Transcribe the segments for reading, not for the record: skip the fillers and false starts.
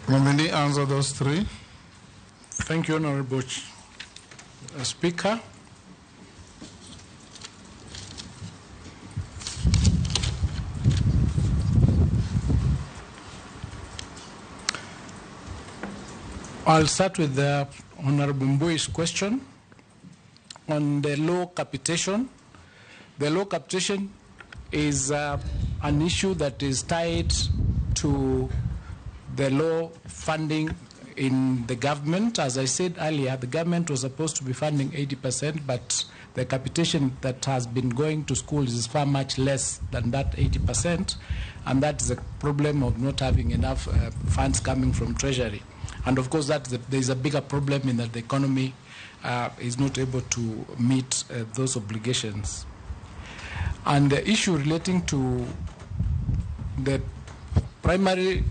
Nominee answer those three. Thank you, Honorable Speaker. I'll start with the Honorable Mbui's question on the low capitation. The low capitation is an issue that is tied to the low funding in the government. As I said earlier, the government was supposed to be funding 80%, but the capitation that has been going to schools is far much less than that 80%, and that is a problem of not having enough funds coming from Treasury. And of course, there is a bigger problem in that the economy is not able to meet those obligations. And the issue relating to the primary,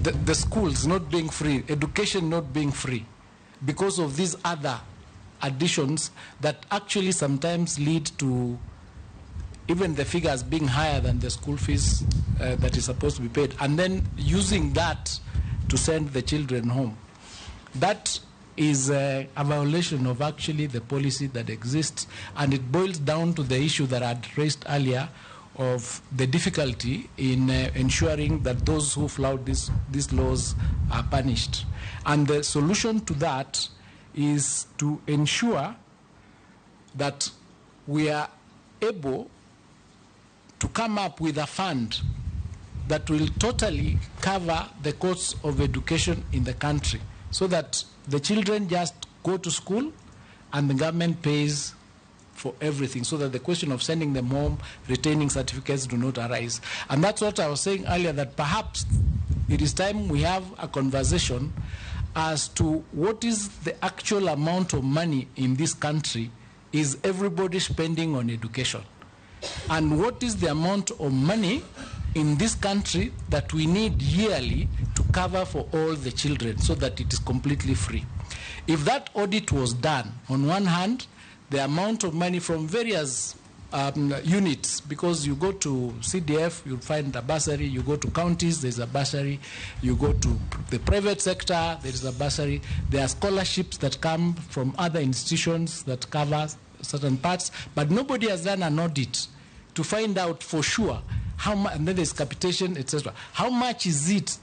the schools not being free, education not being free, because of these other additions that actually sometimes lead to even the figures being higher than the school fees that is supposed to be paid, and then using that to send the children home. That is a violation of actually the policy that exists, and it boils down to the issue that I had raised earlier of the difficulty in ensuring that those who flout these laws are punished. And the solution to that is to ensure that we are able to come up with a fund that will totally cover the costs of education in the country, so that the children just go to school and the government pays for everything, so that the question of sending them home, retaining certificates do not arise. And that's what I was saying earlier, that perhaps it is time we have a conversation as to what is the actual amount of money in this country is everybody spending on education, and what is the amount of money in this country that we need yearly to cover for all the children, so that it is completely free. If that audit was done, on one hand, the amount of money from various units, because you go to CDF, you'll find a bursary, you go to counties, there's a bursary, you go to the private sector, there is a bursary, there are scholarships that come from other institutions that cover certain parts, but nobody has done an audit to find out for sure how much, and then there's capitation, etc. How much is it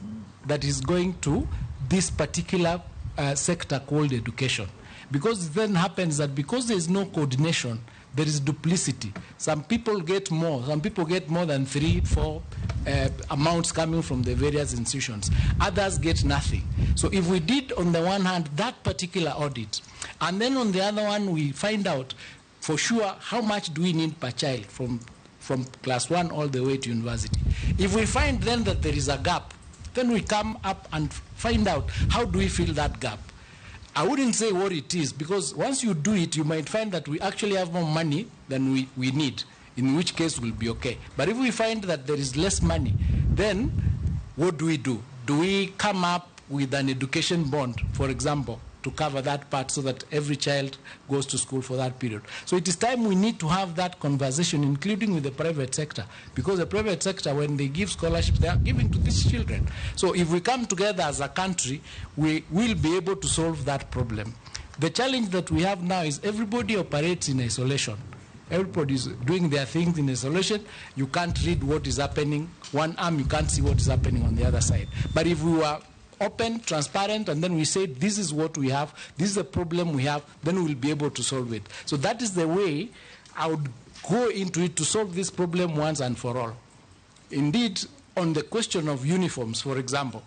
that is going to this particular sector called education? Because it then happens that because there is no coordination, there is duplicity. Some people get more. Some people get more than 3, 4 amounts coming from the various institutions. Others get nothing. So if we did, on the one hand, that particular audit, and then on the other one, we find out for sure how much do we need per child from class 1 all the way to university. If we find then that there is a gap, then we come up and find out how do we fill that gap. I wouldn't say what it is, because once you do it, you might find that we actually have more money than we need, in which case we'll be okay. But if we find that there is less money, then what do? Do we come up with an education bond, for example, to cover that part so that every child goes to school for that period? So it is time we need to have that conversation, including with the private sector, because the private sector, when they give scholarships, they are giving to these children. So if we come together as a country, we will be able to solve that problem. The challenge that we have now is everybody operates in isolation. Everybody is doing their things in isolation. You can't read what is happening. One arm, you can't see what is happening on the other side. But if we were open, transparent, and then we say, this is what we have, this is the problem we have, then we'll be able to solve it. So that is the way I would go into it to solve this problem once and for all. Indeed, on the question of uniforms, for example,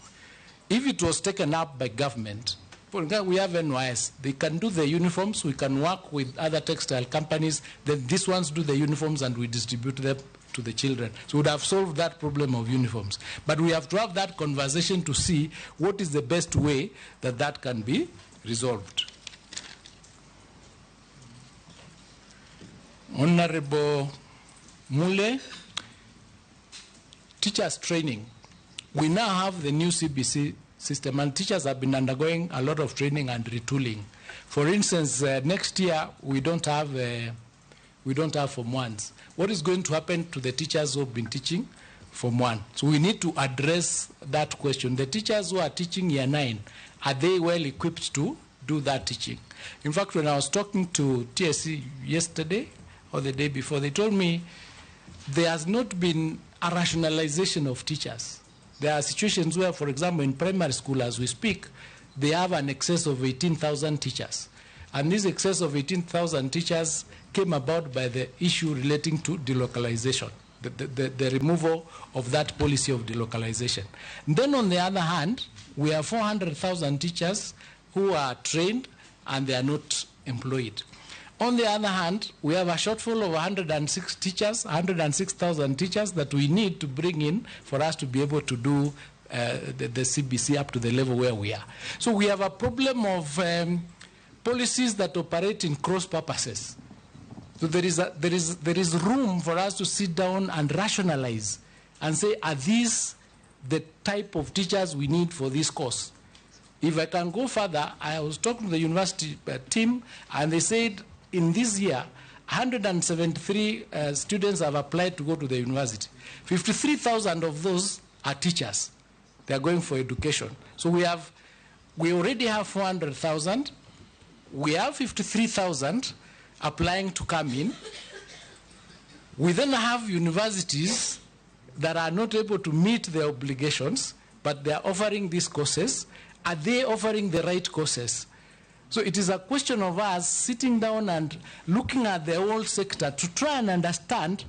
if it was taken up by government, for example, we have NYS, they can do the uniforms, we can work with other textile companies, then these ones do the uniforms and we distribute them to the children. So we would have solved that problem of uniforms. But we have to have that conversation to see what is the best way that that can be resolved. Honorable Mule, teachers training. We now have the new CBC system, and teachers have been undergoing a lot of training and retooling. For instance, next year we don't have Form 1s. What is going to happen to the teachers who have been teaching Form 1. So we need to address that question. The teachers who are teaching Year 9, are they well equipped to do that teaching? In fact, when I was talking to TSC yesterday or the day before, they told me there has not been a rationalization of teachers. There are situations where, for example, in primary school as we speak, they have an excess of 18,000 teachers. And this excess of 18,000 teachers came about by the issue relating to delocalization, the removal of that policy of delocalization. Then on the other hand, we have 400,000 teachers who are trained and they are not employed. On the other hand, we have a shortfall of 106,000 teachers that we need to bring in for us to be able to do the CBC up to the level where we are. So we have a problem of policies that operate in cross purposes. So there is room for us to sit down and rationalize and say, are these the type of teachers we need for this course? If I can go further, I was talking to the university team, and they said in this year, 173 students have applied to go to the university. 53,000 of those are teachers. They are going for education. So we already have 400,000. We have 53,000 applying to come in. We then have universities that are not able to meet their obligations, but they are offering these courses. Are they offering the right courses? So it is a question of us sitting down and looking at the whole sector to try and understand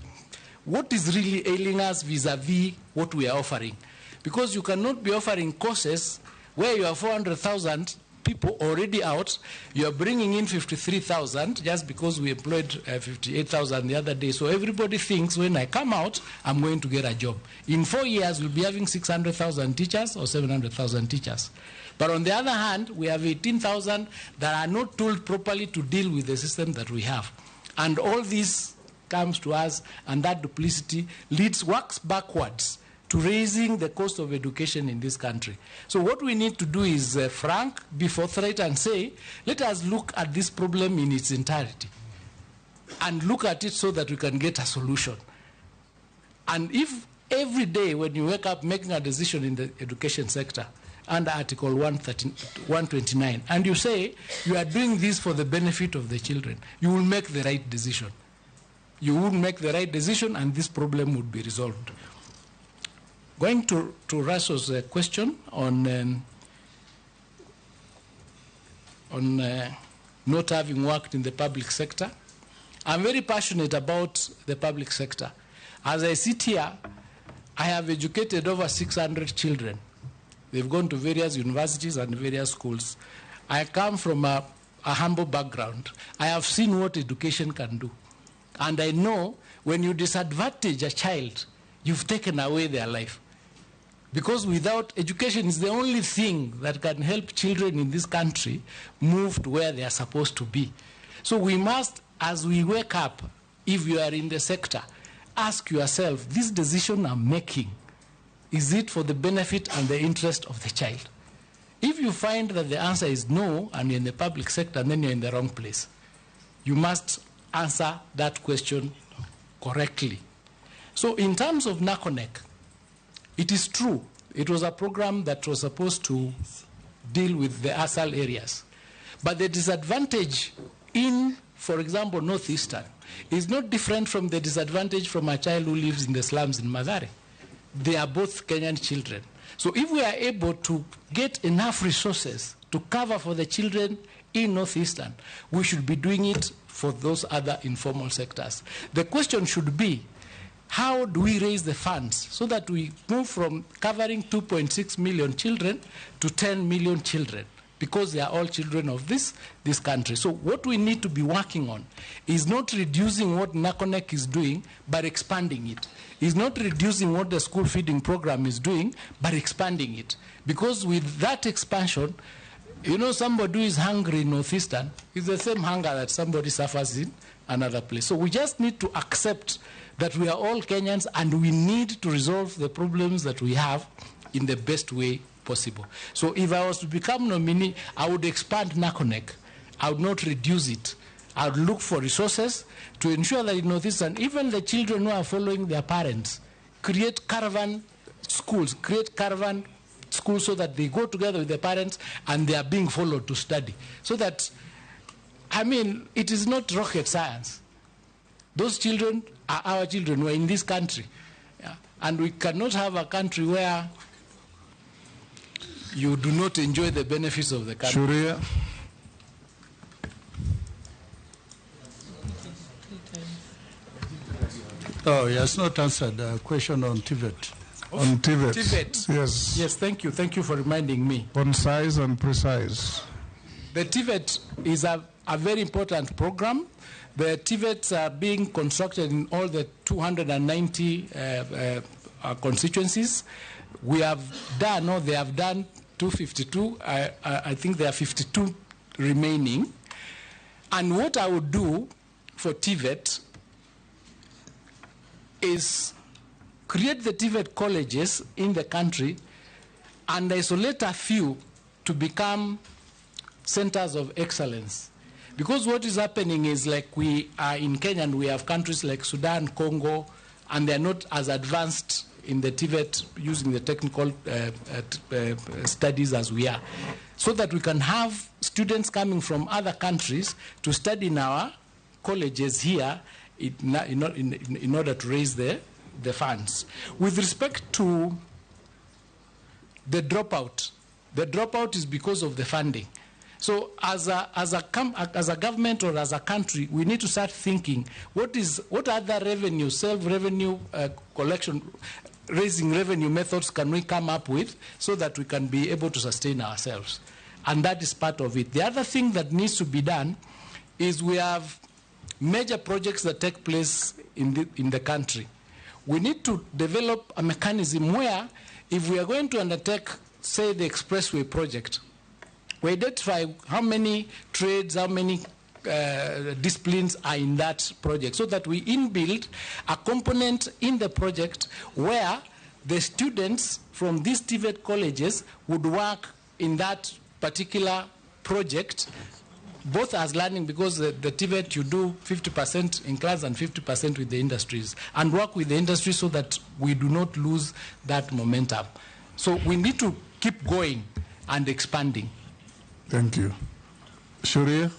what is really ailing us vis-a-vis what we are offering. Because you cannot be offering courses where you have 400,000 people already out, you are bringing in 53,000 just because we employed 58,000 the other day. So everybody thinks when I come out, I'm going to get a job. In 4 years, we'll be having 600,000 teachers or 700,000 teachers. But on the other hand, we have 18,000 that are not told properly to deal with the system that we have. And all this comes to us, and that duplicity works backwards to raising the cost of education in this country. So what we need to do is frank, be forthright, and say, let us look at this problem in its entirety and look at it so that we can get a solution. And if every day when you wake up making a decision in the education sector under Article 129, and you say you are doing this for the benefit of the children, you will make the right decision. You will make the right decision, and this problem would be resolved. Going to Russell's question on not having worked in the public sector, I'm very passionate about the public sector. As I sit here, I have educated over 600 children. They've gone to various universities and various schools. I come from a humble background. I have seen what education can do. And I know when you disadvantage a child, you've taken away their life. Because without education, is the only thing that can help children in this country move to where they are supposed to be. So we must, as we wake up, if you are in the sector, ask yourself, this decision I'm making, is it for the benefit and the interest of the child? If you find that the answer is no, and you're in the public sector, then you're in the wrong place. You must answer that question correctly. So in terms of NACONEC, it is true, it was a program that was supposed to deal with the ASAL areas. But the disadvantage in, for example, Northeastern, is not different from the disadvantage from a child who lives in the slums in Mathare. They are both Kenyan children. So if we are able to get enough resources to cover for the children in Northeastern, we should be doing it for those other informal sectors. The question should be, how do we raise the funds so that we move from covering 2.6 million children to 10 million children? Because they are all children of this country. So what we need to be working on is not reducing what NACONEC is doing, but expanding it. Is not reducing what the school feeding program is doing, but expanding it. Because with that expansion, you know, somebody who is hungry in Northeastern is the same hunger that somebody suffers in another place. So we just need to accept that we are all Kenyans and we need to resolve the problems that we have in the best way possible. So if I was to become nominee, I would expand NACONEC. I would not reduce it. I would look for resources to ensure that in Northeastern, even the children who are following their parents create caravan schools, so that they go together with the parents and they are being followed to study. So that, I mean, it is not rocket science. Those children are our children who are in this country. Yeah. And we cannot have a country where you do not enjoy the benefits of the country. Shuria. Oh, he has not answered the question on TVET. On TVET. TVET. Yes. Yes, thank you. Thank you for reminding me. Concise and precise. The TVET is a very important program. The TVETs are being constructed in all the 290 constituencies. We have done, or they have done 252. I think there are 52 remaining. And what I would do for TVET is create the TVET colleges in the country and isolate a few to become centers of excellence. Because what is happening is, like, we are in Kenya and we have countries like Sudan, Congo, and they're not as advanced in the TVET using the technical studies as we are. So that we can have students coming from other countries to study in our colleges here in order to raise the funds. With respect to the dropout is because of the funding. So as a government or as a country, we need to start thinking, what other revenue, self-revenue collection, raising revenue methods can we come up with so that we can be able to sustain ourselves? And that is part of it. The other thing that needs to be done is we have major projects that take place in the country. We need to develop a mechanism where, if we are going to undertake, say, the expressway project, we identify how many trades, how many disciplines are in that project, so that we inbuild a component in the project where the students from these TVET colleges would work in that particular project, both as learning, because the TVET, you do 50% in class and 50% with the industries, and work with the industry so that we do not lose that momentum. So we need to keep going and expanding. Thank you. Shuria?